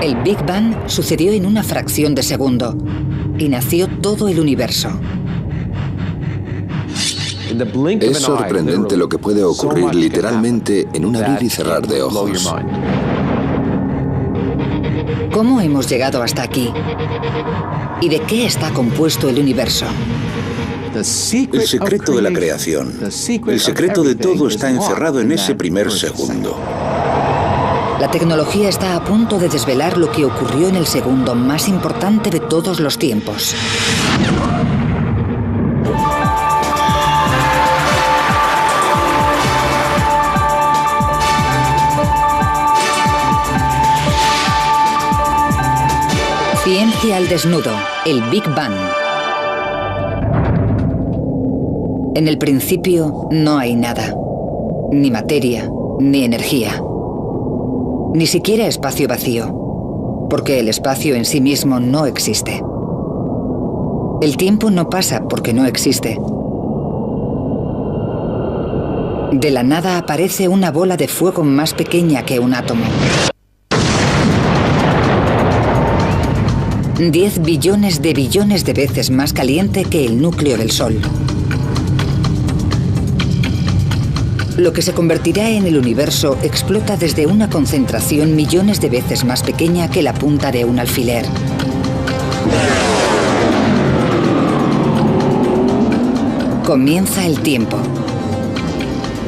El Big Bang sucedió en una fracción de segundo y nació todo el universo. Es sorprendente lo que puede ocurrir literalmente en un abrir y cerrar de ojos. ¿Cómo hemos llegado hasta aquí? ¿Y de qué está compuesto el universo? El secreto de la creación, el secreto de todo está encerrado en ese primer segundo. La tecnología está a punto de desvelar lo que ocurrió en el segundo más importante de todos los tiempos. Ciencia al desnudo, el Big Bang. En el principio no hay nada, ni materia, ni energía, ni siquiera espacio vacío, porque el espacio en sí mismo no existe. El tiempo no pasa porque no existe. De la nada aparece una bola de fuego más pequeña que un átomo. 10 billones de veces más caliente que el núcleo del Sol. Lo que se convertirá en el universo explota desde una concentración millones de veces más pequeña que la punta de un alfiler. Comienza el tiempo.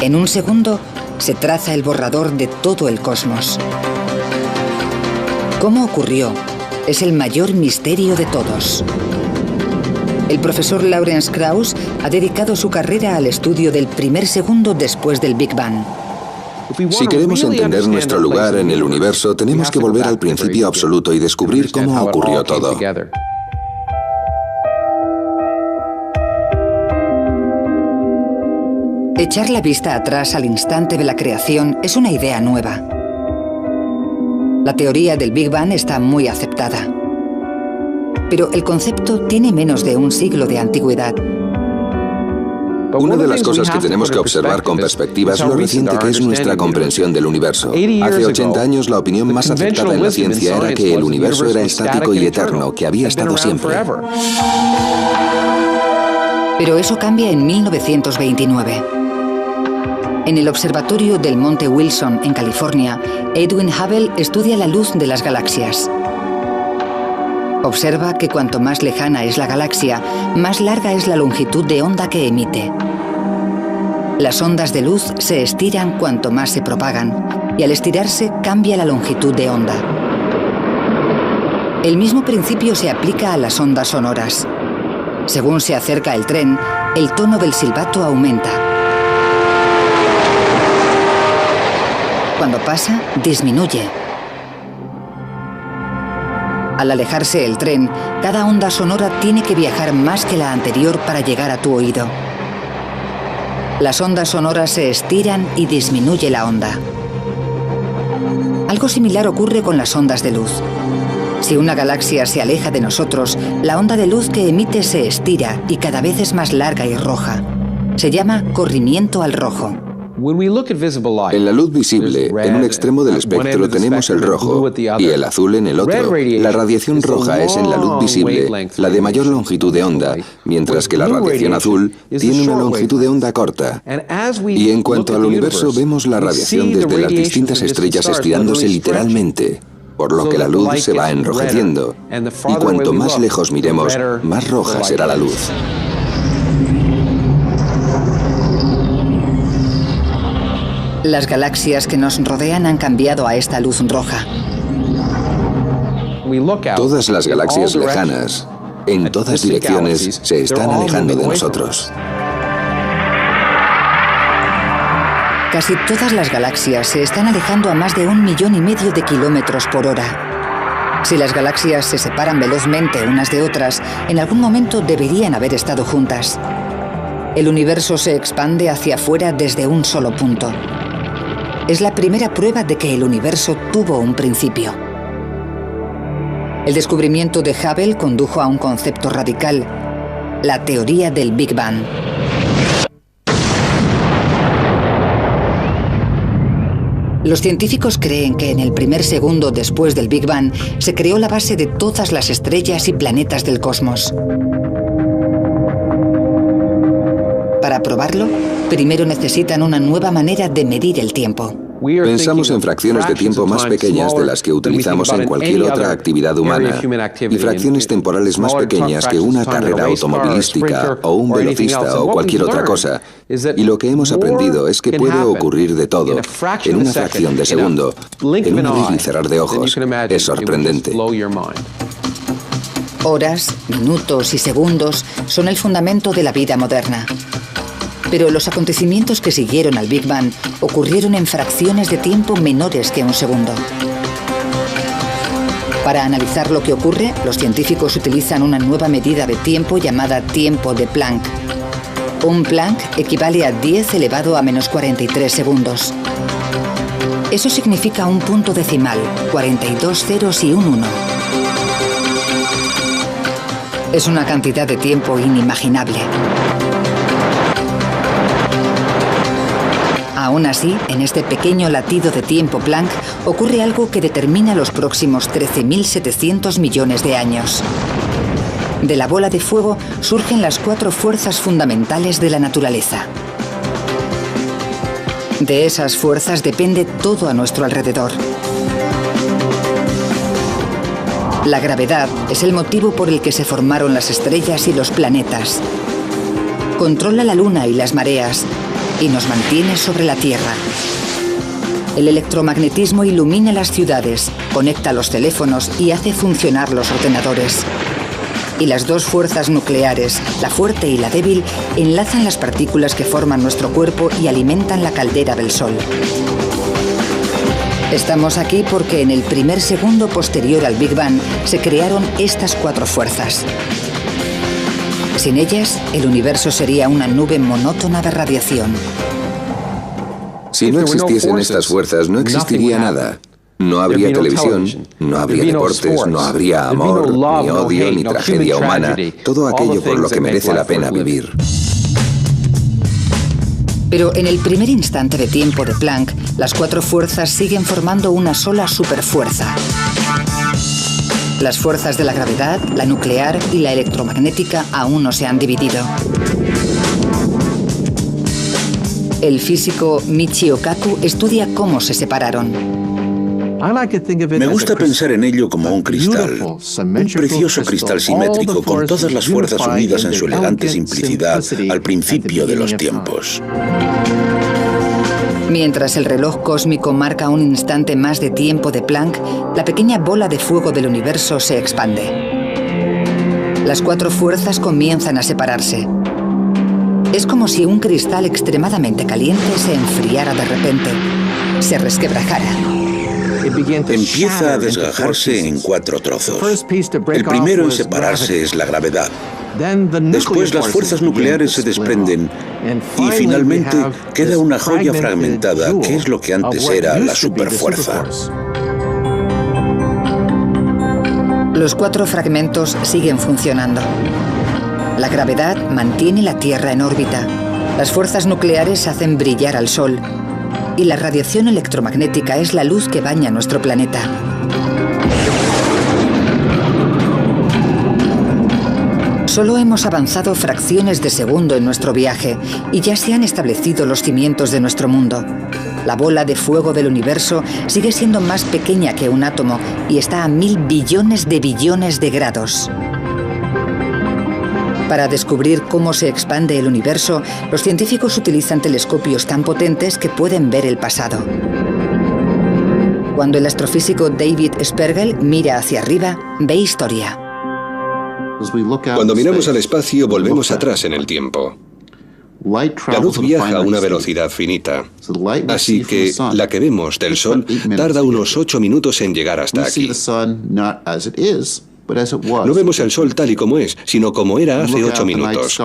En un segundo se traza el borrador de todo el cosmos. ¿Cómo ocurrió? Es el mayor misterio de todos. El profesor Lawrence Krauss ha dedicado su carrera al estudio del primer segundo después del Big Bang. Si queremos entender nuestro lugar en el universo, tenemos que volver al principio absoluto y descubrir cómo ocurrió todo. Echar la vista atrás al instante de la creación es una idea nueva. La teoría del Big Bang está muy aceptada. Pero el concepto tiene menos de un siglo de antigüedad. Una de las cosas que tenemos que observar con perspectiva es lo reciente que es nuestra comprensión del universo. Hace 80 años la opinión más aceptada en la ciencia era que el universo era estático y eterno, que había estado siempre. Pero eso cambia en 1929. En el observatorio del Monte Wilson, en California, Edwin Hubble estudia la luz de las galaxias. Observa que cuanto más lejana es la galaxia, más larga es la longitud de onda que emite. Las ondas de luz se estiran cuanto más se propagan, y al estirarse cambia la longitud de onda. El mismo principio se aplica a las ondas sonoras. Según se acerca el tren, el tono del silbato aumenta. Cuando pasa, disminuye. Al alejarse el tren, cada onda sonora tiene que viajar más que la anterior para llegar a tu oído. Las ondas sonoras se estiran y disminuye la onda. Algo similar ocurre con las ondas de luz. Si una galaxia se aleja de nosotros, la onda de luz que emite se estira y cada vez es más larga y roja. Se llama corrimiento al rojo. En la luz visible, en un extremo del espectro tenemos el rojo y el azul en el otro. La radiación roja es en la luz visible la de mayor longitud de onda, mientras que la radiación azul tiene una longitud de onda corta. Y en cuanto al universo, vemos la radiación desde las distintas estrellas estirándose literalmente, por lo que la luz se va enrojeciendo. Y cuanto más lejos miremos, más roja será la luz. Las galaxias que nos rodean han cambiado a esta luz roja. Todas las galaxias lejanas, en todas direcciones, se están alejando de nosotros. Casi todas las galaxias se están alejando a más de 1,5 millones de kilómetros por hora. Si las galaxias se separan velozmente unas de otras, en algún momento deberían haber estado juntas. El universo se expande hacia afuera desde un solo punto. Es la primera prueba de que el universo tuvo un principio. El descubrimiento de Hubble condujo a un concepto radical, la teoría del Big Bang. Los científicos creen que en el primer segundo después del Big Bang se creó la base de todas las estrellas y planetas del cosmos. Para probarlo, primero necesitan una nueva manera de medir el tiempo. Pensamos en fracciones de tiempo más pequeñas de las que utilizamos en cualquier otra actividad humana y fracciones temporales más pequeñas que una carrera automovilística o un velocista o cualquier otra cosa. Y lo que hemos aprendido es que puede ocurrir de todo en una fracción de segundo, en un abrir y cerrar de ojos. Es sorprendente. Horas, minutos y segundos son el fundamento de la vida moderna. Pero los acontecimientos que siguieron al Big Bang ocurrieron en fracciones de tiempo menores que un segundo. Para analizar lo que ocurre, los científicos utilizan una nueva medida de tiempo llamada tiempo de Planck. Un Planck equivale a 10 elevado a menos 43 segundos. Eso significa un punto decimal, 42 ceros y un 1. Es una cantidad de tiempo inimaginable. Aún así, en este pequeño latido de tiempo Planck ocurre algo que determina los próximos 13.700 millones de años. De la bola de fuego surgen las 4 fuerzas fundamentales de la naturaleza. De esas fuerzas depende todo a nuestro alrededor. La gravedad es el motivo por el que se formaron las estrellas y los planetas. Controla la luna y las mareas y nos mantiene sobre la Tierra. El electromagnetismo ilumina las ciudades, conecta los teléfonos y hace funcionar los ordenadores. Y las 2 fuerzas nucleares, la fuerte y la débil, enlazan las partículas que forman nuestro cuerpo y alimentan la caldera del Sol. Estamos aquí porque en el primer segundo posterior al Big Bang se crearon estas 4 fuerzas. Sin ellas, el universo sería una nube monótona de radiación. Si no existiesen estas fuerzas, no existiría nada. No habría televisión, no habría deportes, no habría amor, ni odio, ni tragedia humana. Todo aquello por lo que merece la pena vivir. Pero en el primer instante de tiempo de Planck, las 4 fuerzas siguen formando una sola superfuerza. Las fuerzas de la gravedad, la nuclear y la electromagnética aún no se han dividido. El físico Michio Kaku estudia cómo se separaron. Me gusta pensar en ello como un cristal, un precioso cristal simétrico con todas las fuerzas unidas en su elegante simplicidad al principio de los tiempos. Mientras el reloj cósmico marca un instante más de tiempo de Planck, la pequeña bola de fuego del universo se expande. Las 4 fuerzas comienzan a separarse. Es como si un cristal extremadamente caliente se enfriara de repente, se resquebrajara. Empieza a desgajarse en 4 trozos. El primero en separarse es la gravedad. Después las fuerzas nucleares se desprenden y finalmente queda una joya fragmentada que es lo que antes era la superfuerza. Los 4 fragmentos siguen funcionando. La gravedad mantiene la Tierra en órbita. Las fuerzas nucleares hacen brillar al Sol. Y la radiación electromagnética es la luz que baña nuestro planeta. Solo hemos avanzado fracciones de segundo en nuestro viaje y ya se han establecido los cimientos de nuestro mundo. La bola de fuego del universo sigue siendo más pequeña que un átomo y está a 1000 billones de grados. Para descubrir cómo se expande el universo, los científicos utilizan telescopios tan potentes que pueden ver el pasado. Cuando el astrofísico David Spergel mira hacia arriba, ve historia. Cuando miramos al espacio, volvemos atrás en el tiempo. La luz viaja a una velocidad finita, así que la que vemos del Sol tarda unos 8 minutos en llegar hasta aquí. No vemos el Sol tal y como es, sino como era hace 8 minutos.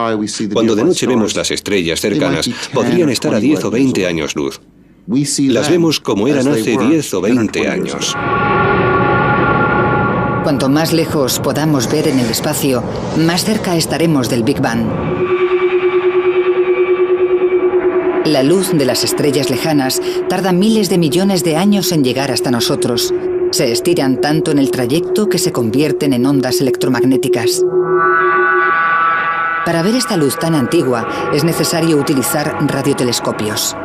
Cuando de noche vemos las estrellas cercanas, podrían estar a 10 o 20 años luz. Las vemos como eran hace 10 o 20 años. Cuanto más lejos podamos ver en el espacio, más cerca estaremos del Big Bang. La luz de las estrellas lejanas tarda miles de millones de años en llegar hasta nosotros. Se estiran tanto en el trayecto que se convierten en ondas electromagnéticas. Para ver esta luz tan antigua es necesario utilizar radiotelescopios.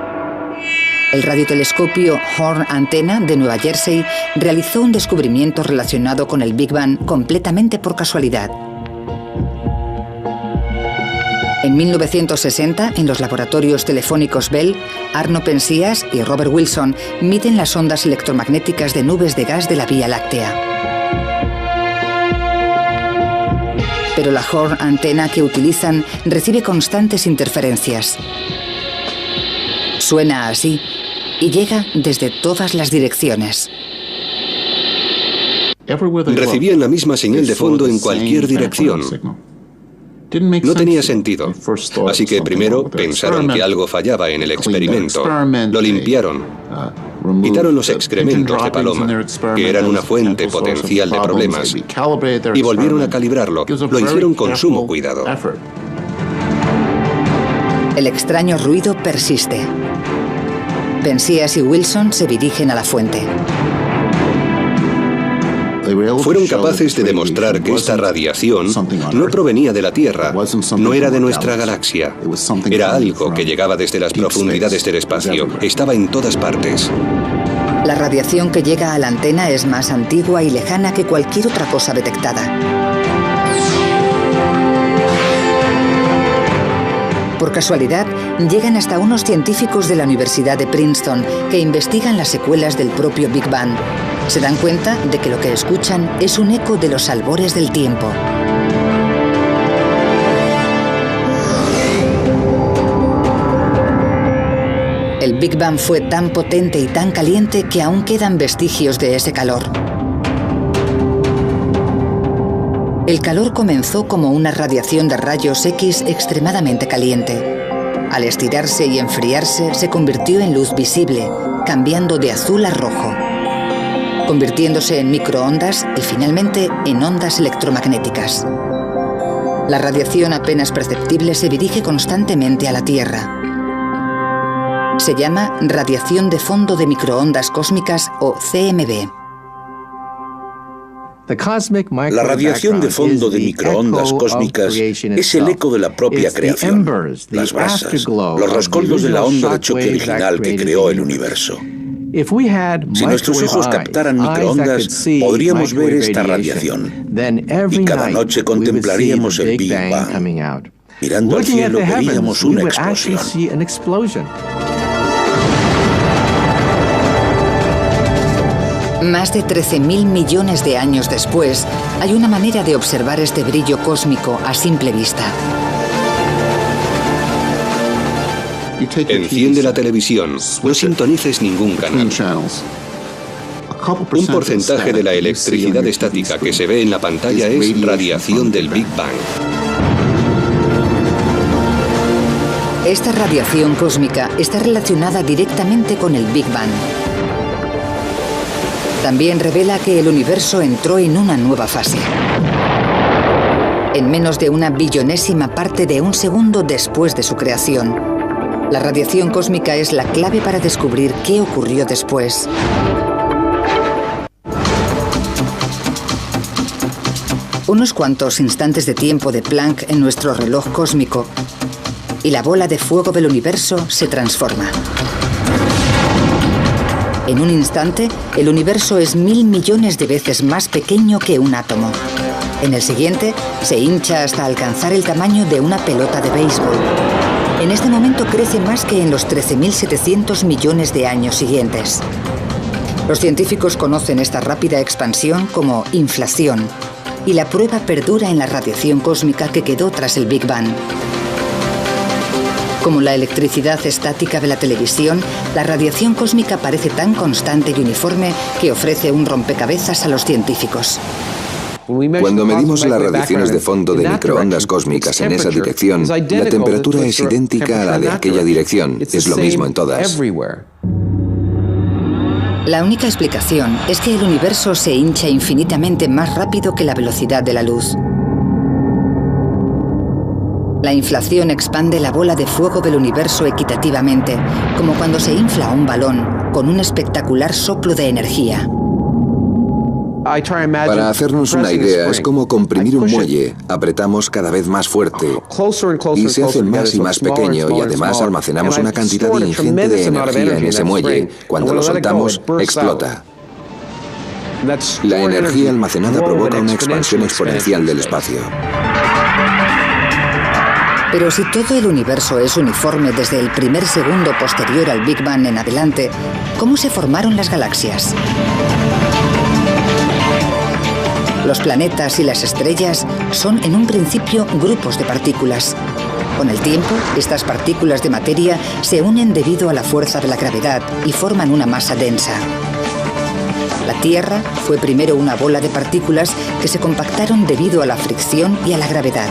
El radiotelescopio Horn Antenna de Nueva Jersey realizó un descubrimiento relacionado con el Big Bang completamente por casualidad. En 1960, en los laboratorios telefónicos Bell, Arno Penzias y Robert Wilson miden las ondas electromagnéticas de nubes de gas de la Vía Láctea. Pero la Horn Antenna que utilizan recibe constantes interferencias. Suena así y llega desde todas las direcciones. Recibían la misma señal de fondo en cualquier dirección. No tenía sentido. Así que primero pensaron que algo fallaba en el experimento. Lo limpiaron. Quitaron los excrementos de paloma, que eran una fuente potencial de problemas, y volvieron a calibrarlo. Lo hicieron con sumo cuidado. El extraño ruido persiste. Penzias y Wilson se dirigen a la fuente. Fueron capaces de demostrar que esta radiación no provenía de la Tierra, no era de nuestra galaxia. Era algo que llegaba desde las profundidades del espacio, estaba en todas partes. La radiación que llega a la antena es más antigua y lejana que cualquier otra cosa detectada. Por casualidad, llegan hasta unos científicos de la Universidad de Princeton que investigan las secuelas del propio Big Bang. Se dan cuenta de que lo que escuchan es un eco de los albores del tiempo. El Big Bang fue tan potente y tan caliente que aún quedan vestigios de ese calor. El calor comenzó como una radiación de rayos X extremadamente caliente. Al estirarse y enfriarse, se convirtió en luz visible, cambiando de azul a rojo, convirtiéndose en microondas y finalmente en ondas electromagnéticas. La radiación apenas perceptible se dirige constantemente a la Tierra. Se llama radiación de fondo de microondas cósmicas o CMB. La radiación de fondo de microondas cósmicas es el eco de la propia creación, las brasas, los rescoldos de la onda de choque original que creó el universo. Si nuestros ojos captaran microondas, podríamos ver esta radiación, y cada noche contemplaríamos el Big Bang. Mirando al cielo veríamos una explosión. Más de 13.000 millones de años después, hay una manera de observar este brillo cósmico a simple vista. Enciende la televisión, no sintonices ningún canal. Un porcentaje de la electricidad estática que se ve en la pantalla es radiación del Big Bang. Esta radiación cósmica está relacionada directamente con el Big Bang. También revela que el universo entró en una nueva fase. En menos de una billonésima parte de un segundo después de su creación, la radiación cósmica es la clave para descubrir qué ocurrió después. Unos cuantos instantes de tiempo de Planck en nuestro reloj cósmico y la bola de fuego del universo se transforma. En un instante, el universo es 1000 millones de veces más pequeño que un átomo. En el siguiente, se hincha hasta alcanzar el tamaño de una pelota de béisbol. En este momento crece más que en los 13.700 millones de años siguientes. Los científicos conocen esta rápida expansión como inflación, y la prueba perdura en la radiación cósmica que quedó tras el Big Bang. Como la electricidad estática de la televisión, la radiación cósmica parece tan constante y uniforme que ofrece un rompecabezas a los científicos. Cuando medimos las radiaciones de fondo de microondas cósmicas en esa dirección, la temperatura es idéntica a la de aquella dirección. Es lo mismo en todas. La única explicación es que el universo se hincha infinitamente más rápido que la velocidad de la luz. La inflación expande la bola de fuego del universo equitativamente, como cuando se infla un balón con un espectacular soplo de energía. Para hacernos una idea, es como comprimir un muelle. Apretamos cada vez más fuerte y se hace más y más pequeño, y además almacenamos una cantidad ingente de energía en ese muelle. Cuando lo soltamos, explota. La energía almacenada provoca una expansión exponencial del espacio. Pero si todo el universo es uniforme desde el primer segundo posterior al Big Bang en adelante, ¿cómo se formaron las galaxias? Los planetas y las estrellas son en un principio grupos de partículas. Con el tiempo, estas partículas de materia se unen debido a la fuerza de la gravedad y forman una masa densa. La Tierra fue primero una bola de partículas que se compactaron debido a la fricción y a la gravedad.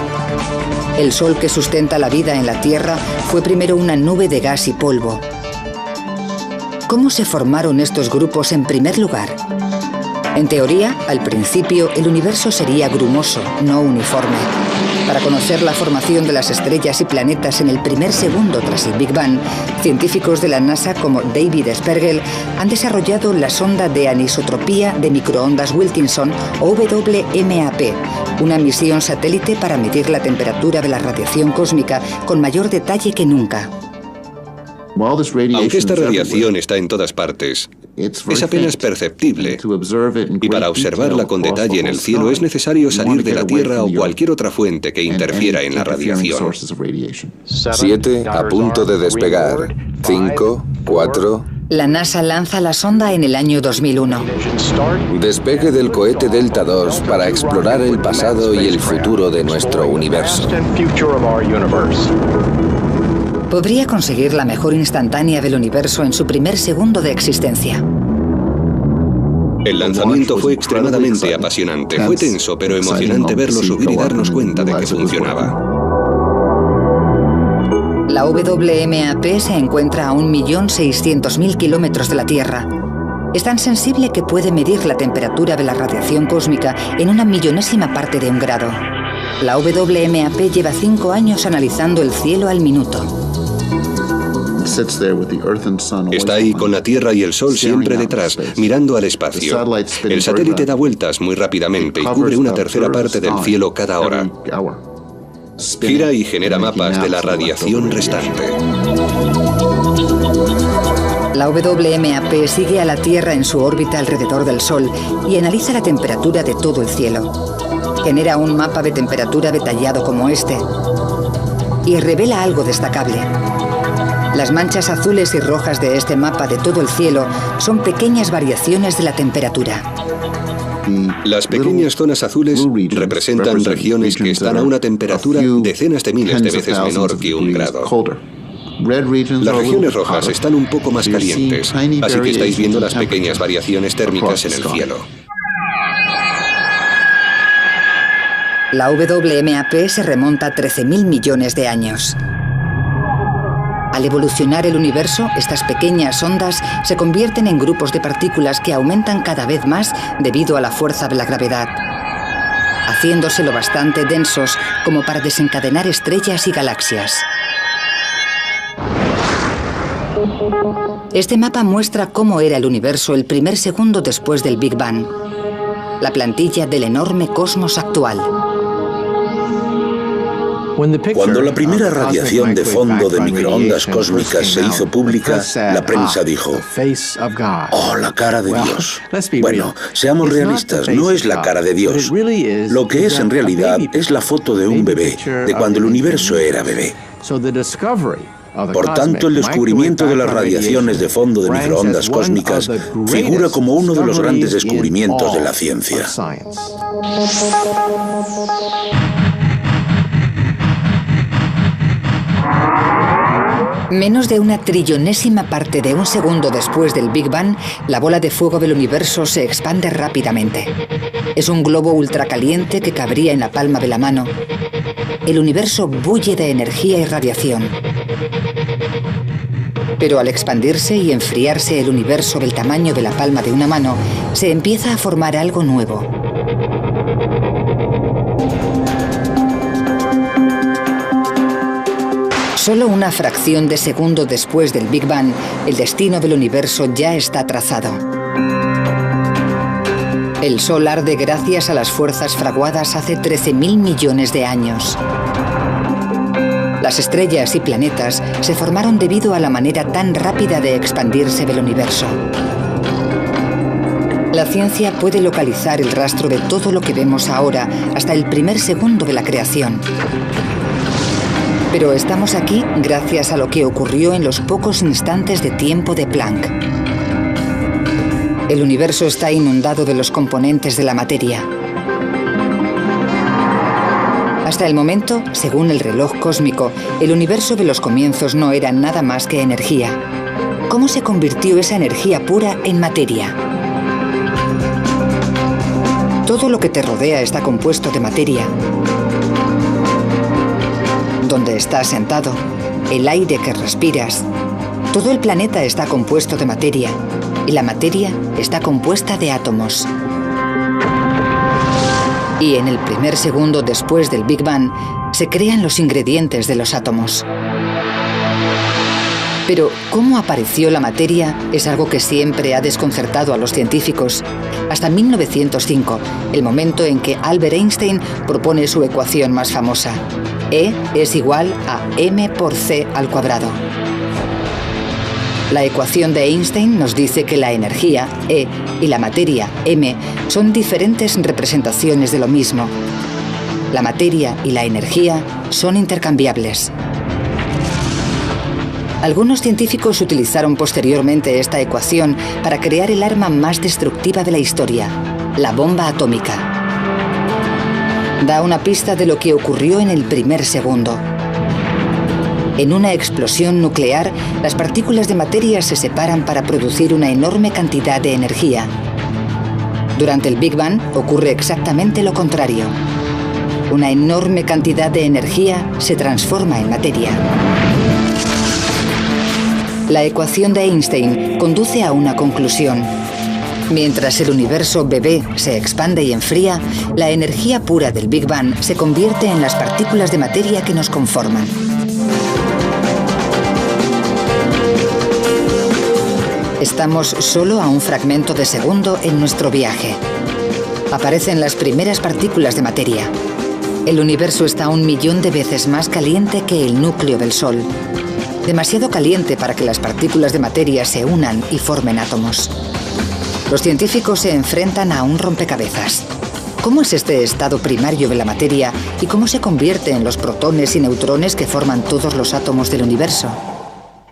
El Sol que sustenta la vida en la Tierra fue primero una nube de gas y polvo. ¿Cómo se formaron estos grupos en primer lugar? En teoría, al principio, el universo sería grumoso, no uniforme. Para conocer la formación de las estrellas y planetas en el primer segundo tras el Big Bang, científicos de la NASA como David Spergel han desarrollado la sonda de anisotropía de microondas Wilkinson, o WMAP, una misión satélite para medir la temperatura de la radiación cósmica con mayor detalle que nunca. Aunque esta radiación está en todas partes, es apenas perceptible, y para observarla con detalle en el cielo es necesario salir de la Tierra o cualquier otra fuente que interfiera en la radiación. 7 a punto de despegar. 5, 4... La NASA lanza la sonda en el año 2001. Despegue del cohete Delta II para explorar el pasado y el futuro de nuestro universo. Podría conseguir la mejor instantánea del universo en su primer segundo de existencia. El lanzamiento fue extremadamente apasionante. Fue tenso, pero emocionante verlo subir y darnos cuenta de que funcionaba. La WMAP se encuentra a 1.600.000 kilómetros de la Tierra. Es tan sensible que puede medir la temperatura de la radiación cósmica en una millonésima parte de un grado. La WMAP lleva 5 años analizando el cielo al minuto. Está ahí con la Tierra y el Sol siempre detrás, mirando al espacio. El satélite da vueltas muy rápidamente y cubre una tercera parte del cielo cada hora. Gira y genera mapas de la radiación restante. La WMAP sigue a la Tierra en su órbita alrededor del Sol y analiza la temperatura de todo el cielo. Genera un mapa de temperatura detallado como este y revela algo destacable. Las manchas azules y rojas de este mapa de todo el cielo son pequeñas variaciones de la temperatura. Las pequeñas zonas azules representan regiones que están a una temperatura decenas de miles de veces menor que 1 grado. Las regiones rojas están un poco más calientes, así que estáis viendo las pequeñas variaciones térmicas en el cielo. La WMAP se remonta a 13.000 millones de años. Al evolucionar el universo, estas pequeñas ondas se convierten en grupos de partículas que aumentan cada vez más debido a la fuerza de la gravedad, haciéndose lo bastante densos como para desencadenar estrellas y galaxias. Este mapa muestra cómo era el universo el primer segundo después del Big Bang, la plantilla del enorme cosmos actual. Cuando la primera radiación de fondo de microondas cósmicas se hizo pública, la prensa dijo: ¡oh, la cara de Dios! Bueno, seamos realistas, no es la cara de Dios. Lo que es en realidad es la foto de un bebé, de cuando el universo era bebé. Por tanto, el descubrimiento de las radiaciones de fondo de microondas cósmicas figura como uno de los grandes descubrimientos de la ciencia. Menos de una trillonésima parte de un segundo después del Big Bang, la bola de fuego del universo se expande rápidamente. Es un globo ultracaliente que cabría en la palma de la mano. El universo bulle de energía y radiación. Pero al expandirse y enfriarse el universo del tamaño de la palma de una mano, se empieza a formar algo nuevo. Solo una fracción de segundo después del Big Bang, el destino del universo ya está trazado. El Sol arde gracias a las fuerzas fraguadas hace 13.000 millones de años. Las estrellas y planetas se formaron debido a la manera tan rápida de expandirse del universo. La ciencia puede localizar el rastro de todo lo que vemos ahora hasta el primer segundo de la creación. Pero estamos aquí gracias a lo que ocurrió en los pocos instantes de tiempo de Planck. El universo está inundado de los componentes de la materia. Hasta el momento, según el reloj cósmico, el universo de los comienzos no era nada más que energía. ¿Cómo se convirtió esa energía pura en materia? Todo lo que te rodea está compuesto de materia. Donde estás sentado, el aire que respiras, todo el planeta está compuesto de materia, y la materia está compuesta de átomos. Y en el primer segundo después del Big Bang, se crean los ingredientes de los átomos. Pero cómo apareció la materia es algo que siempre ha desconcertado a los científicos, hasta 1905, el momento en que Albert Einstein propone su ecuación más famosa. E es igual a m por c al cuadrado. La ecuación de Einstein nos dice que la energía, E, y la materia, m, son diferentes representaciones de lo mismo. La materia y la energía son intercambiables. Algunos científicos utilizaron posteriormente esta ecuación para crear el arma más destructiva de la historia, la bomba atómica. Da una pista de lo que ocurrió en el primer segundo. En una explosión nuclear, las partículas de materia se separan para producir una enorme cantidad de energía. Durante el Big Bang ocurre exactamente lo contrario. Una enorme cantidad de energía se transforma en materia. La ecuación de Einstein conduce a una conclusión. Mientras el universo bebé se expande y enfría, la energía pura del Big Bang se convierte en las partículas de materia que nos conforman. Estamos solo a un fragmento de segundo en nuestro viaje. Aparecen las primeras partículas de materia. El universo está 1 millón de veces más caliente que el núcleo del Sol. Demasiado caliente para que las partículas de materia se unan y formen átomos. Los científicos se enfrentan a un rompecabezas. ¿Cómo es este estado primario de la materia y cómo se convierte en los protones y neutrones que forman todos los átomos del universo?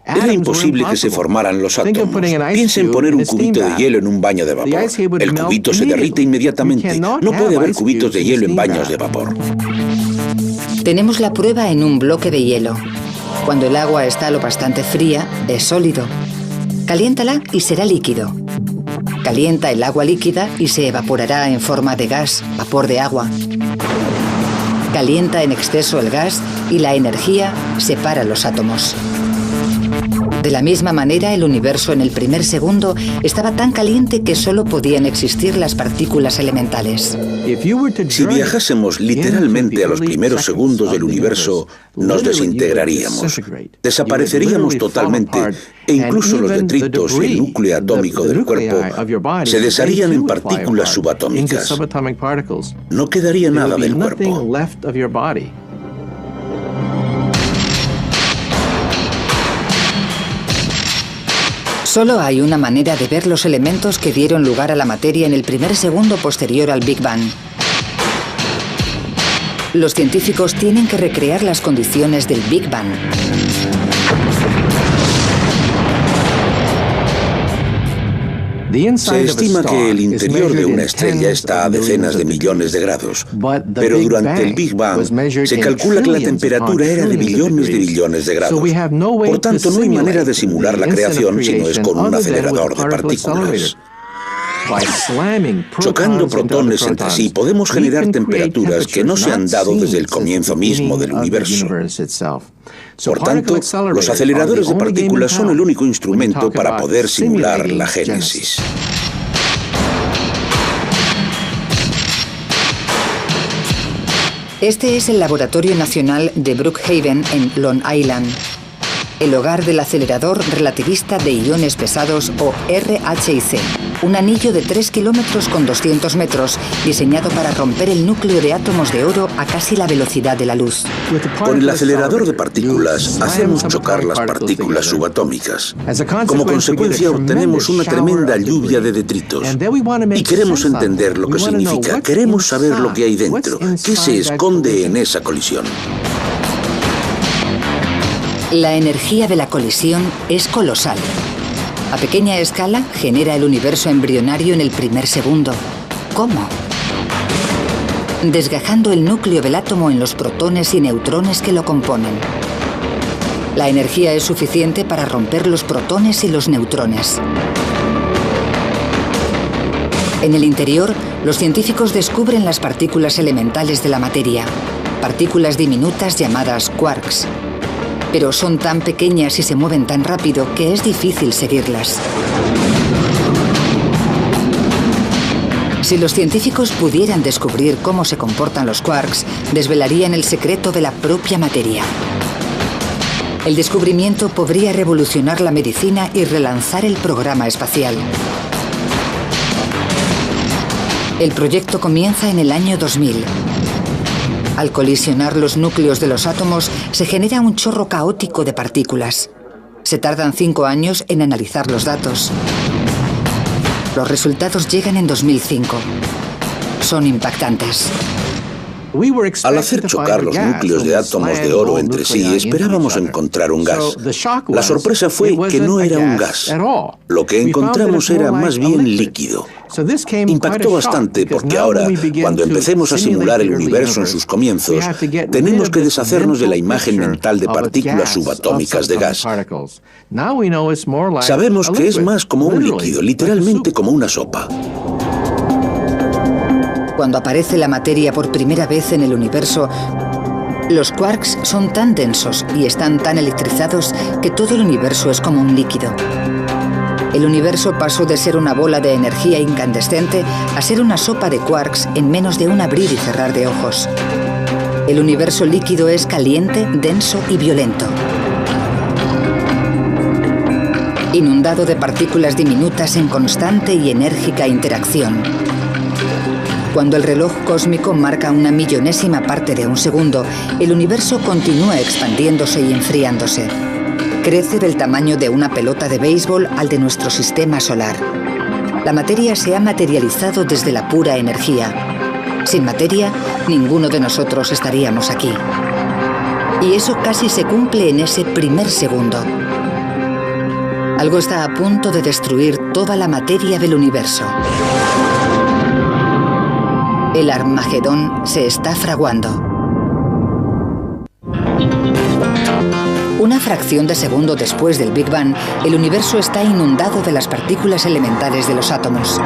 Era imposible que se formaran los átomos. Piensa en poner un cubito de hielo en un baño de vapor. El cubito se derrite inmediatamente. No puede haber cubitos de hielo en baños de vapor. Tenemos la prueba en un bloque de hielo. Cuando el agua está lo bastante fría, es sólido. Caliéntala y será líquido. Calienta el agua líquida y se evaporará en forma de gas, vapor de agua. Calienta en exceso el gas y la energía separa los átomos. De la misma manera, el universo en el primer segundo estaba tan caliente que solo podían existir las partículas elementales. Si viajásemos literalmente a los primeros segundos del universo, nos desintegraríamos. Desapareceríamos totalmente e incluso los detritos y el núcleo atómico del cuerpo se desharían en partículas subatómicas. No quedaría nada del cuerpo. Solo hay una manera de ver los elementos que dieron lugar a la materia en el primer segundo posterior al Big Bang. Los científicos tienen que recrear las condiciones del Big Bang. Se estima que el interior de una estrella está a decenas de millones de grados, pero durante el Big Bang se calcula que la temperatura era de billones de grados. Por tanto, no hay manera de simular la creación si no es con un acelerador de partículas. Chocando protones entre sí, podemos generar temperaturas que no se han dado desde el comienzo mismo del universo. Por tanto, los aceleradores de partículas son el único instrumento para poder simular la génesis. Este es el Laboratorio Nacional de Brookhaven en Long Island, el hogar del acelerador relativista de iones pesados o RHIC, un anillo de 3 kilómetros con 200 metros diseñado para romper el núcleo de átomos de oro a casi la velocidad de la luz. Con el acelerador de partículas hacemos chocar las partículas subatómicas. Como consecuencia obtenemos una tremenda lluvia de detritos. Y queremos entender lo que significa, queremos saber lo que hay dentro, qué se esconde en esa colisión. La energía de la colisión es colosal. A pequeña escala genera el universo embrionario en el primer segundo. ¿Cómo? Desgajando el núcleo del átomo en los protones y neutrones que lo componen. La energía es suficiente para romper los protones y los neutrones. En el interior, los científicos descubren las partículas elementales de la materia, partículas diminutas llamadas quarks. Pero son tan pequeñas y se mueven tan rápido que es difícil seguirlas. Si los científicos pudieran descubrir cómo se comportan los quarks, desvelarían el secreto de la propia materia. El descubrimiento podría revolucionar la medicina y relanzar el programa espacial. El proyecto comienza en el año 2000. Al colisionar los núcleos de los átomos, se genera un chorro caótico de partículas. Se tardan 5 años en analizar los datos. Los resultados llegan en 2005. Son impactantes. Al hacer chocar los núcleos de átomos de oro entre sí, esperábamos encontrar un gas. La sorpresa fue que no era un gas. Lo que encontramos era más bien líquido. Impactó bastante porque ahora, cuando empecemos a simular el universo en sus comienzos, tenemos que deshacernos de la imagen mental de partículas subatómicas de gas. Sabemos que es más como un líquido, literalmente como una sopa. Cuando aparece la materia por primera vez en el universo, los quarks son tan densos y están tan electrizados que todo el universo es como un líquido. El universo pasó de ser una bola de energía incandescente a ser una sopa de quarks en menos de un abrir y cerrar de ojos. El universo líquido es caliente, denso y violento. Inundado de partículas diminutas en constante y enérgica interacción. Cuando el reloj cósmico marca una millonésima parte de un segundo, el universo continúa expandiéndose y enfriándose. Crece del tamaño de una pelota de béisbol al de nuestro sistema solar. La materia se ha materializado desde la pura energía. Sin materia, ninguno de nosotros estaríamos aquí. Y eso casi se cumple en ese primer segundo. Algo está a punto de destruir toda la materia del universo. El Armagedón se está fraguando. Una fracción de segundo después del Big Bang, el universo está inundado de las partículas elementales de los átomos.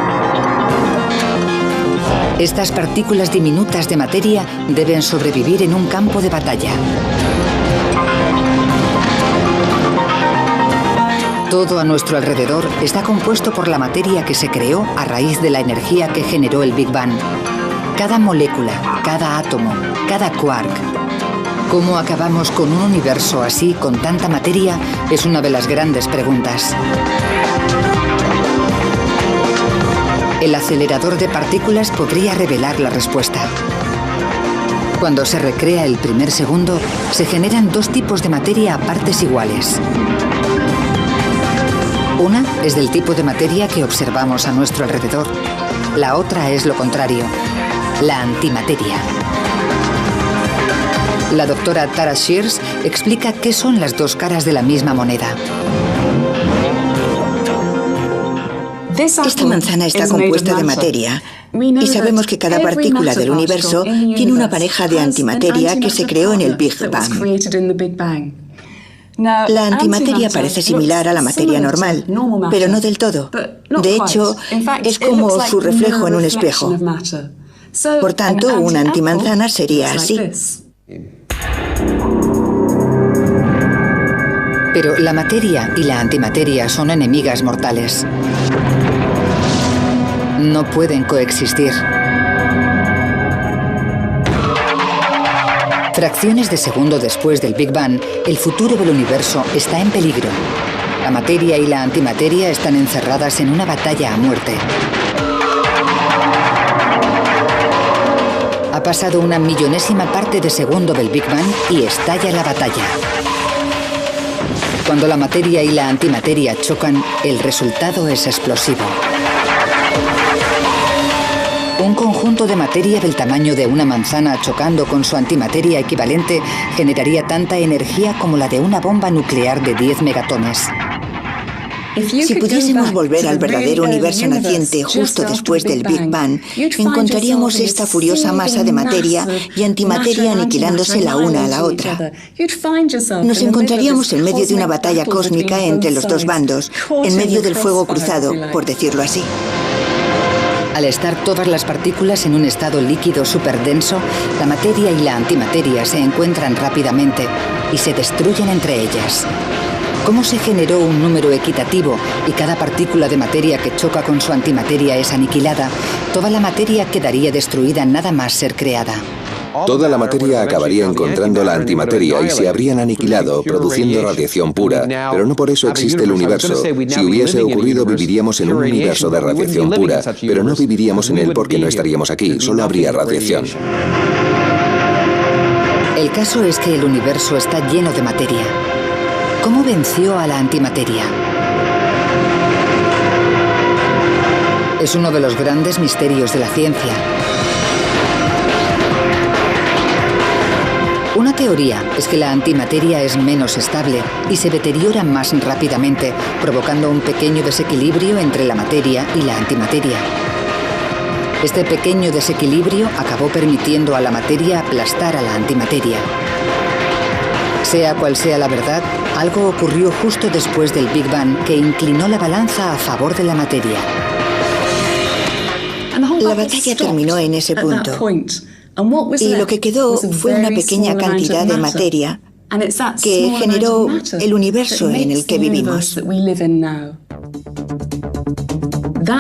Estas partículas diminutas de materia deben sobrevivir en un campo de batalla. Todo a nuestro alrededor está compuesto por la materia que se creó a raíz de la energía que generó el Big Bang. Cada molécula, cada átomo, cada quark. ¿Cómo acabamos con un universo así, con tanta materia? Es una de las grandes preguntas. El acelerador de partículas podría revelar la respuesta. Cuando se recrea el primer segundo, se generan dos tipos de materia a partes iguales. Una es del tipo de materia que observamos a nuestro alrededor. La otra es lo contrario. La antimateria. La doctora Tara Shears explica qué son las dos caras de la misma moneda. Esta manzana está compuesta de materia y sabemos que cada partícula del universo tiene una pareja de antimateria que se creó en el Big Bang. La antimateria parece similar a la materia normal, pero no del todo. De hecho, es como su reflejo en un espejo. Por tanto, una antimanzana sería así. Pero la materia y la antimateria son enemigas mortales. No pueden coexistir. Fracciones de segundo después del Big Bang, el futuro del universo está en peligro. La materia y la antimateria están encerradas en una batalla a muerte. Ha pasado una millonésima parte de segundo del Big Bang y estalla la batalla. Cuando la materia y la antimateria chocan, el resultado es explosivo. Un conjunto de materia del tamaño de una manzana chocando con su antimateria equivalente generaría tanta energía como la de una bomba nuclear de 10 megatones. Si pudiésemos volver al verdadero universo naciente justo después del Big Bang, encontraríamos esta furiosa masa de materia y antimateria aniquilándose la una a la otra. Nos encontraríamos en medio de una batalla cósmica entre los dos bandos, en medio del fuego cruzado, por decirlo así. Al estar todas las partículas en un estado líquido superdenso, la materia y la antimateria se encuentran rápidamente y se destruyen entre ellas. ¿Cómo se generó un número equitativo y cada partícula de materia que choca con su antimateria es aniquilada? Toda la materia quedaría destruida nada más ser creada. Toda la materia acabaría encontrando la antimateria y se habrían aniquilado, produciendo radiación pura. Pero no por eso existe el universo. Si hubiese ocurrido, viviríamos en un universo de radiación pura, pero no viviríamos en él porque no estaríamos aquí, solo habría radiación. El caso es que el universo está lleno de materia. ¿Cómo venció a la antimateria? Es uno de los grandes misterios de la ciencia. Una teoría es que la antimateria es menos estable y se deteriora más rápidamente, provocando un pequeño desequilibrio entre la materia y la antimateria. Este pequeño desequilibrio acabó permitiendo a la materia aplastar a la antimateria. Sea cual sea la verdad, algo ocurrió justo después del Big Bang que inclinó la balanza a favor de la materia. La batalla terminó en ese punto. Y lo que quedó fue una pequeña cantidad de materia que generó el universo en el que vivimos.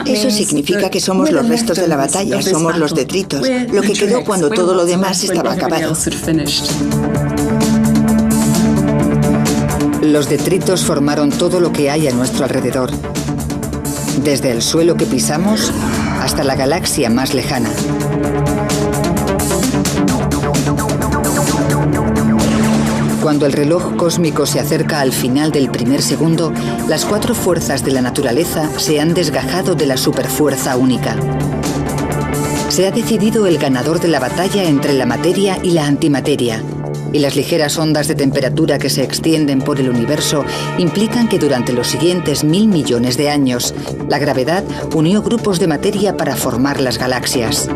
Eso significa que somos los restos de la batalla, somos los detritos, lo que quedó cuando todo lo demás estaba acabado. Los detritos formaron todo lo que hay a nuestro alrededor, desde el suelo que pisamos hasta la galaxia más lejana. Cuando el reloj cósmico se acerca al final del primer segundo, las cuatro fuerzas de la naturaleza se han desgajado de la superfuerza única. Se ha decidido el ganador de la batalla entre la materia y la antimateria, y las ligeras ondas de temperatura que se extienden por el universo implican que durante los siguientes 1000 millones de años, la gravedad unió grupos de materia para formar las galaxias.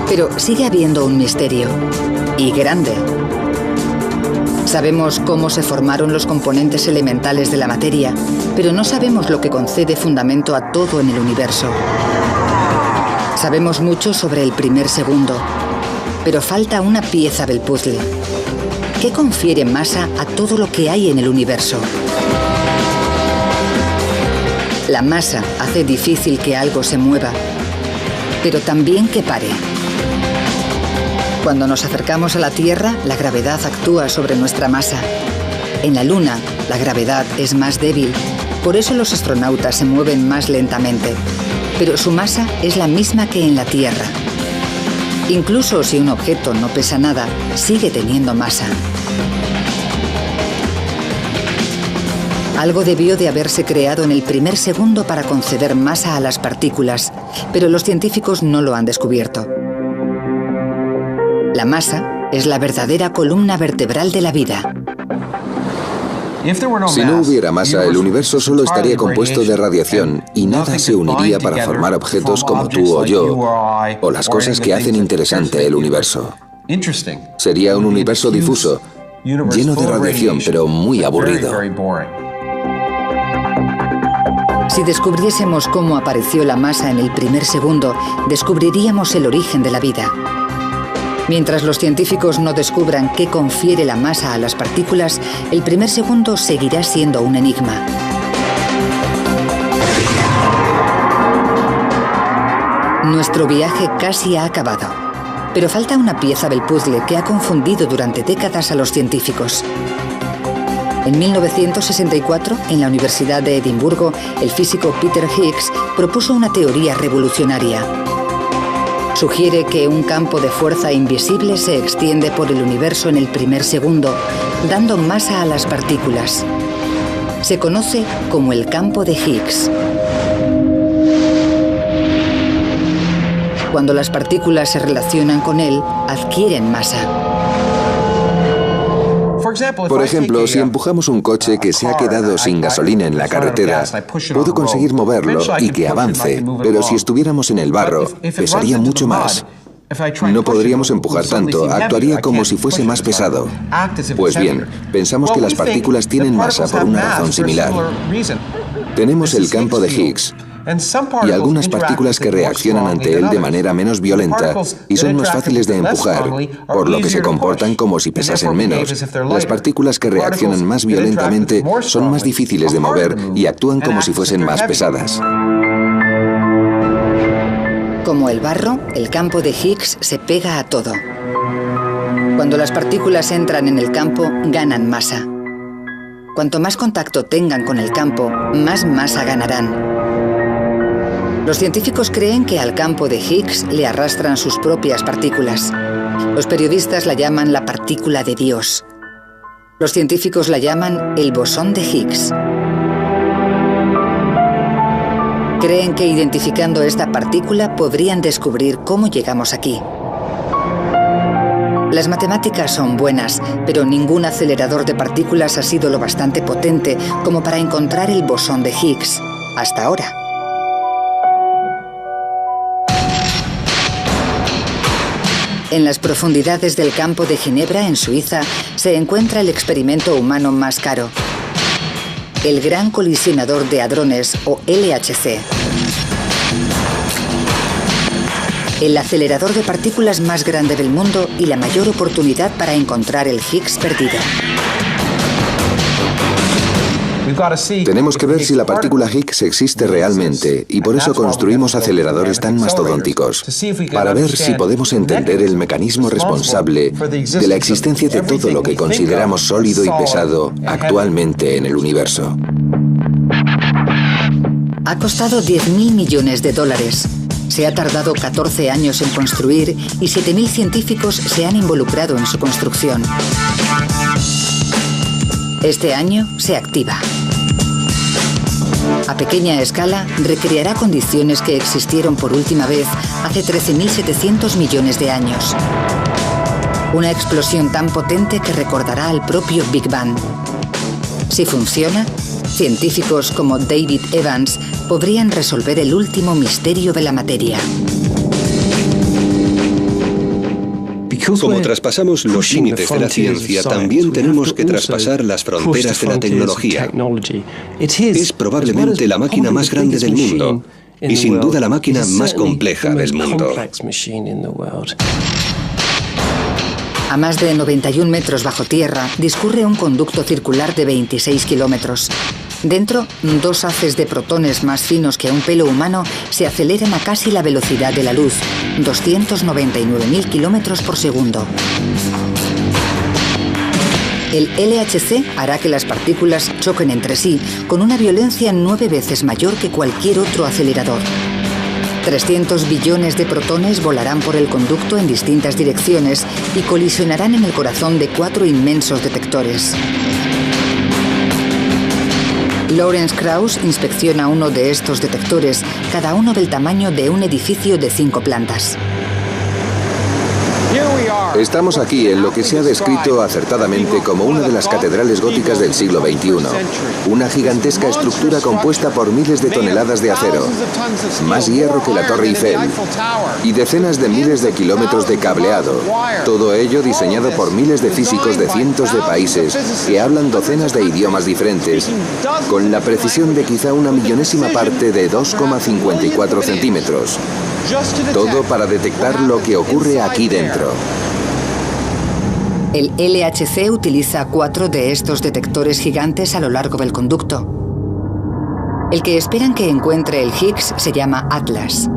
Pero sigue habiendo un misterio, y grande. Sabemos cómo se formaron los componentes elementales de la materia, pero no sabemos lo que concede fundamento a todo en el universo. Sabemos mucho sobre el primer segundo, pero falta una pieza del puzzle. ¿Qué confiere masa a todo lo que hay en el universo? La masa hace difícil que algo se mueva, pero también que pare. Cuando nos acercamos a la Tierra, la gravedad actúa sobre nuestra masa. En la Luna, la gravedad es más débil, por eso los astronautas se mueven más lentamente. Pero su masa es la misma que en la Tierra. Incluso si un objeto no pesa nada, sigue teniendo masa. Algo debió de haberse creado en el primer segundo para conceder masa a las partículas, pero los científicos no lo han descubierto. La masa es la verdadera columna vertebral de la vida. Si no hubiera masa, el universo solo estaría compuesto de radiación y nada se uniría para formar objetos como tú o yo, o las cosas que hacen interesante el universo. Sería un universo difuso, lleno de radiación, pero muy aburrido. Si descubriésemos cómo apareció la masa en el primer segundo, descubriríamos el origen de la vida. Mientras los científicos no descubran qué confiere la masa a las partículas, el primer segundo seguirá siendo un enigma. Nuestro viaje casi ha acabado, pero falta una pieza del puzzle que ha confundido durante décadas a los científicos. En 1964, en la Universidad de Edimburgo, el físico Peter Higgs propuso una teoría revolucionaria. Sugiere que un campo de fuerza invisible se extiende por el universo en el primer segundo, dando masa a las partículas. Se conoce como el campo de Higgs. Cuando las partículas se relacionan con él, adquieren masa. Por ejemplo, si empujamos un coche que se ha quedado sin gasolina en la carretera, puedo conseguir moverlo y que avance, pero si estuviéramos en el barro, pesaría mucho más. No podríamos empujar tanto, actuaría como si fuese más pesado. Pues bien, pensamos que las partículas tienen masa por una razón similar. Tenemos el campo de Higgs y algunas partículas que reaccionan ante él de manera menos violenta y son más fáciles de empujar, por lo que se comportan como si pesasen menos. Las partículas que reaccionan más violentamente son más difíciles de mover y actúan como si fuesen más pesadas. Como el barro, el campo de Higgs se pega a todo. Cuando las partículas entran en el campo, ganan masa. Cuanto más contacto tengan con el campo, más masa ganarán. Los científicos creen que al campo de Higgs le arrastran sus propias partículas. Los periodistas la llaman la partícula de Dios. Los científicos la llaman el bosón de Higgs. Creen que identificando esta partícula podrían descubrir cómo llegamos aquí. Las matemáticas son buenas, pero ningún acelerador de partículas ha sido lo bastante potente como para encontrar el bosón de Higgs, hasta ahora. En las profundidades del campo de Ginebra, en Suiza, se encuentra el experimento humano más caro, el Gran Colisionador de Hadrones, o LHC. El acelerador de partículas más grande del mundo y la mayor oportunidad para encontrar el Higgs perdido. Tenemos que ver si la partícula Higgs existe realmente y por eso construimos aceleradores tan mastodónticos, para ver si podemos entender el mecanismo responsable de la existencia de todo lo que consideramos sólido y pesado actualmente en el universo. Ha costado $10.000 millones. Se ha tardado 14 años en construir y 7.000 científicos se han involucrado en su construcción. Este año se activa. A pequeña escala, recreará condiciones que existieron por última vez hace 13.700 millones de años. Una explosión tan potente que recordará al propio Big Bang. Si funciona, científicos como David Evans podrían resolver el último misterio de la materia. Como traspasamos los límites de la ciencia, también tenemos que traspasar las fronteras de la tecnología. Es probablemente la máquina más grande del mundo y sin duda la máquina más compleja del mundo. A más de 91 metros bajo tierra discurre un conducto circular de 26 kilómetros. Dentro, dos haces de protones más finos que un pelo humano se aceleran a casi la velocidad de la luz, 299.000 kilómetros por segundo. El LHC hará que las partículas choquen entre sí con una violencia 9 veces mayor que cualquier otro acelerador. 300 billones de protones volarán por el conducto en distintas direcciones y colisionarán en el corazón de 4 inmensos detectores. Lawrence Krauss inspecciona uno de estos detectores, cada uno del tamaño de un edificio de 5 plantas. Estamos aquí en lo que se ha descrito acertadamente como una de las catedrales góticas del siglo XXI. Una gigantesca estructura compuesta por miles de toneladas de acero, más hierro que la Torre Eiffel, y decenas de miles de kilómetros de cableado. Todo ello diseñado por miles de físicos de cientos de países que hablan docenas de idiomas diferentes, con la precisión de quizá una millonésima parte de 2,54 centímetros. Todo para detectar lo que ocurre aquí dentro. El LHC utiliza 4 de estos detectores gigantes a lo largo del conducto. El que esperan que encuentre el Higgs se llama Atlas.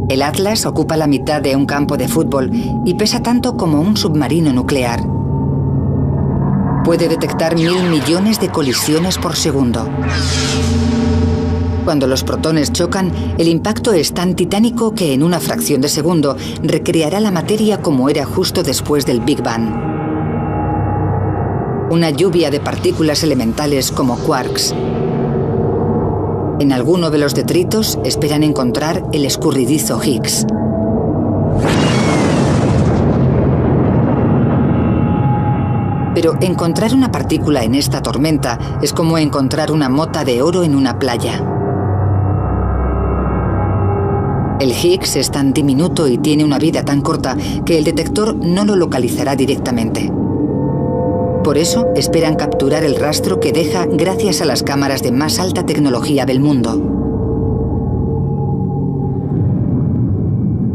El Atlas ocupa la mitad de un campo de fútbol y pesa tanto como un submarino nuclear. Puede detectar 1000 millones de colisiones por segundo. Cuando los protones chocan, el impacto es tan titánico que en una fracción de segundo recreará la materia como era justo después del Big Bang. Una lluvia de partículas elementales como quarks. En alguno de los detritos esperan encontrar el escurridizo Higgs. Pero encontrar una partícula en esta tormenta es como encontrar una mota de oro en una playa. El Higgs es tan diminuto y tiene una vida tan corta que el detector no lo localizará directamente. Por eso esperan capturar el rastro que deja gracias a las cámaras de más alta tecnología del mundo.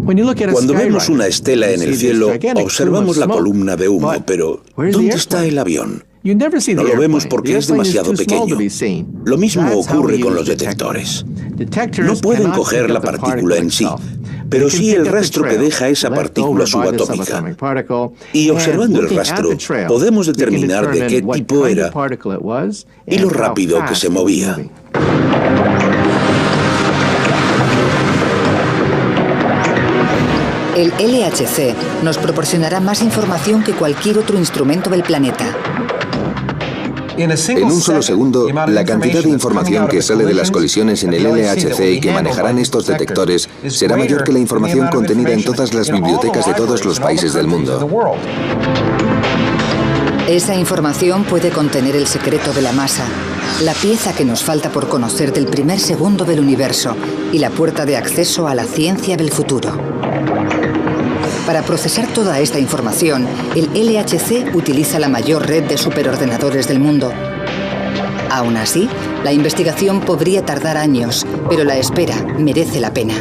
Cuando vemos una estela en el cielo, observamos la columna de humo, pero ¿dónde está el avión? No lo vemos porque es demasiado pequeño. Lo mismo ocurre con los detectores. No pueden coger la partícula en sí, pero sí el rastro que deja esa partícula subatómica. Y observando el rastro, podemos determinar de qué tipo era y lo rápido que se movía. El LHC nos proporcionará más información que cualquier otro instrumento del planeta. En un solo segundo, la cantidad de información que sale de las colisiones en el LHC y que manejarán estos detectores será mayor que la información contenida en todas las bibliotecas de todos los países del mundo. Esa información puede contener el secreto de la masa, la pieza que nos falta por conocer del primer segundo del universo y la puerta de acceso a la ciencia del futuro. Para procesar toda esta información, el LHC utiliza la mayor red de superordenadores del mundo. Aún así, la investigación podría tardar años, pero la espera merece la pena.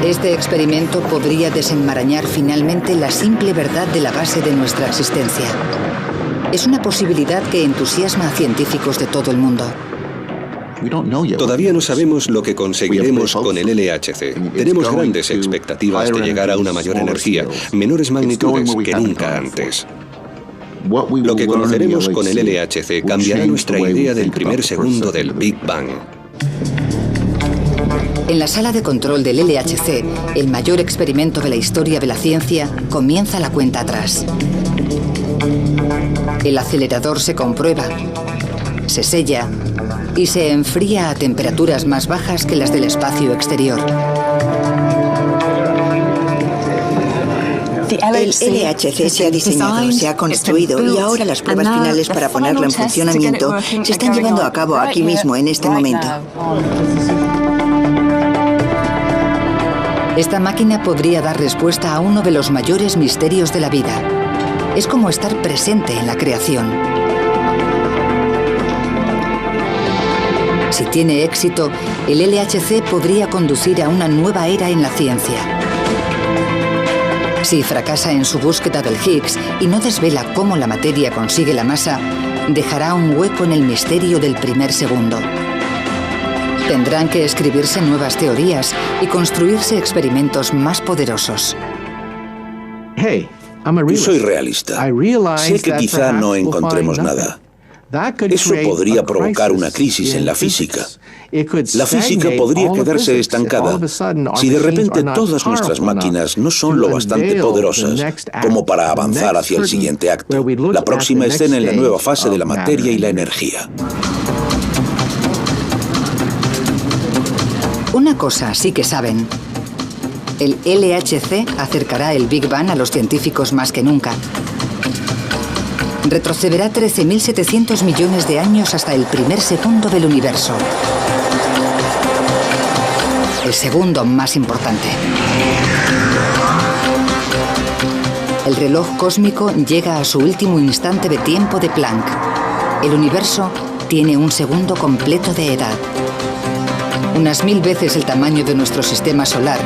Este experimento podría desenmarañar finalmente la simple verdad de la base de nuestra existencia. Es una posibilidad que entusiasma a científicos de todo el mundo. Todavía no sabemos lo que conseguiremos con el LHC. Tenemos grandes expectativas de llegar a una mayor energía, menores magnitudes que nunca antes. Lo que conoceremos con el LHC cambiará nuestra idea del primer segundo del Big Bang. En la sala de control del LHC, el mayor experimento de la historia de la ciencia, comienza la cuenta atrás. El acelerador se comprueba, se sella y se enfría a temperaturas más bajas que las del espacio exterior. El LHC se ha diseñado, se ha construido y ahora las pruebas finales para ponerlo en funcionamiento se están llevando a cabo aquí mismo, en este momento. Esta máquina podría dar respuesta a uno de los mayores misterios de la vida. Es como estar presente en la creación. Si tiene éxito, el LHC podría conducir a una nueva era en la ciencia. Si fracasa en su búsqueda del Higgs y no desvela cómo la materia consigue la masa, dejará un hueco en el misterio del primer segundo. Tendrán que escribirse nuevas teorías y construirse experimentos más poderosos. Soy realista. Sé que quizá no encontremos nada. Eso podría provocar una crisis en la física. La física podría quedarse estancada si de repente todas nuestras máquinas no son lo bastante poderosas como para avanzar hacia el siguiente acto, la próxima escena en la nueva fase de la materia y la energía. Una cosa sí que saben. El LHC acercará el Big Bang a los científicos más que nunca. Retrocederá 13.700 millones de años hasta el primer segundo del universo. El segundo más importante. El reloj cósmico llega a su último instante de tiempo de Planck. El universo tiene un segundo completo de edad. Unas 1000 veces el tamaño de nuestro sistema solar.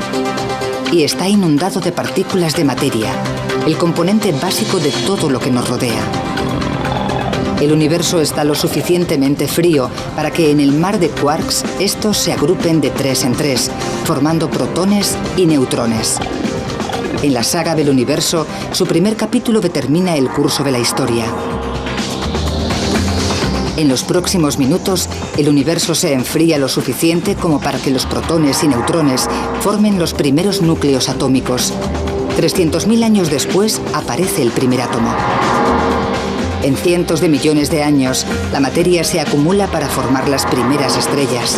Y está inundado de partículas de materia, el componente básico de todo lo que nos rodea. El universo está lo suficientemente frío para que en el mar de quarks estos se agrupen de 3 en 3, formando protones y neutrones. En la saga del universo, su primer capítulo determina el curso de la historia. En los próximos minutos, el universo se enfría lo suficiente como para que los protones y neutrones formen los primeros núcleos atómicos. 300.000 años después, aparece el primer átomo. En cientos de millones de años, la materia se acumula para formar las primeras estrellas.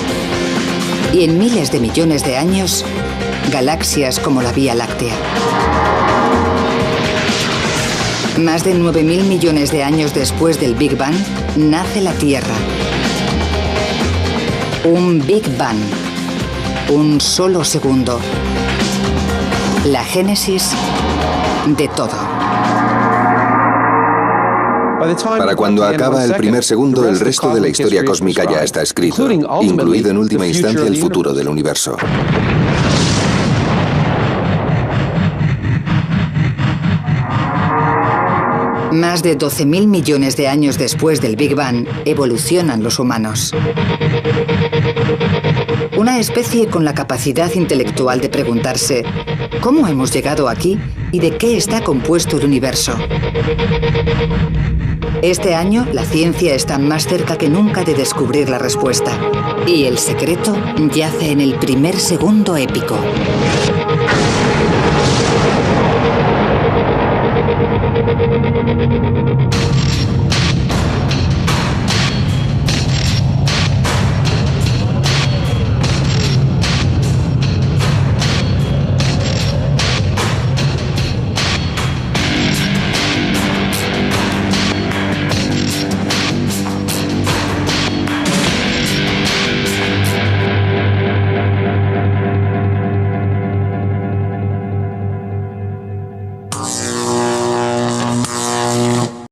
Y en miles de millones de años, galaxias como la Vía Láctea. Más de 9.000 millones de años después del Big Bang, nace la Tierra. Un Big Bang. Un solo segundo. La génesis de todo. Para cuando acaba el primer segundo, el resto de la historia cósmica ya está escrito, incluido en última instancia el futuro del universo. Más de 12.000 millones de años después del Big Bang, evolucionan los humanos. Una especie con la capacidad intelectual de preguntarse ¿cómo hemos llegado aquí y de qué está compuesto el universo? Este año, la ciencia está más cerca que nunca de descubrir la respuesta. Y el secreto yace en el primer segundo épico.